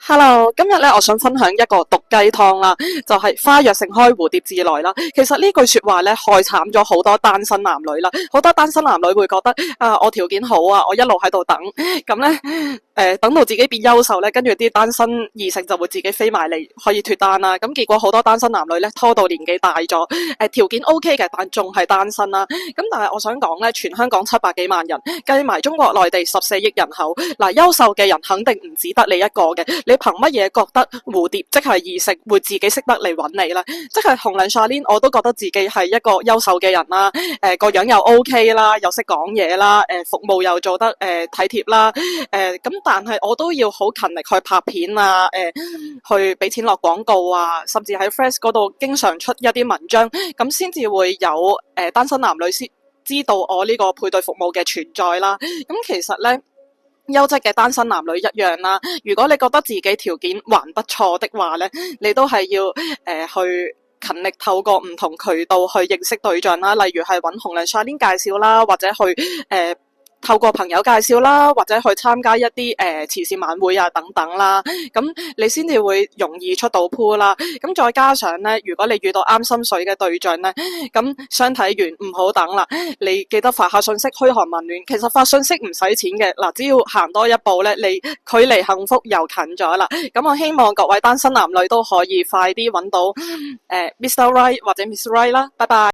Hello，今日咧，我想分享一個毒雞湯啦，就係花若盛開，蝴蝶自來啦。其實呢句說話咧，害慘咗好多單身男女啦。好多單身男女會覺得我條件好啊，我一路喺度等，咁咧等到自己變優秀咧，跟住啲單身異性就會自己飛埋嚟可以脫單啦。咁結果好多單身男女咧拖到年紀大咗，條件 OK 嘅，但仲係單身啦。咁但係我想講咧，全香港700幾萬人，計埋中國內地14億人口，嗱，優秀嘅人肯定唔止得你一個嘅。你憑乜嘢覺得蝴蝶即係異性會自己識得嚟揾你呢？即係紅娘 Charlene，我都覺得自己係一個優秀嘅人啦，個樣又 OK 啦，又識講嘢啦，服務又做得體貼啦，咁但係我都要好勤力去拍片啊，去俾錢落廣告啊，甚至喺 Threads 嗰度經常出一啲文章，咁先至會有單身男女先知道我呢個配對服務嘅存在啦。咁其實呢，優質嘅單身男女一樣啦。如果你覺得自己條件還不錯的話呢，你都係要去勤力透過唔同渠道去認識對象啦。例如係揾紅娘 Charlene 介紹啦，或者去透過朋友介紹啦，或者去參加一啲慈善晚會啊等等啦，咁你先至會容易出到鋪啦。咁再加上呢，如果你遇到啱心水嘅對象呢，咁相睇完唔好等啦，你記得發下信息噓寒問暖。其實發信息唔使錢嘅，嗱，只要行多一步呢，你距離幸福又近咗啦。咁我希望各位單身男女都可以快啲揾到Mr. Right 或者 Miss Right 啦，拜拜。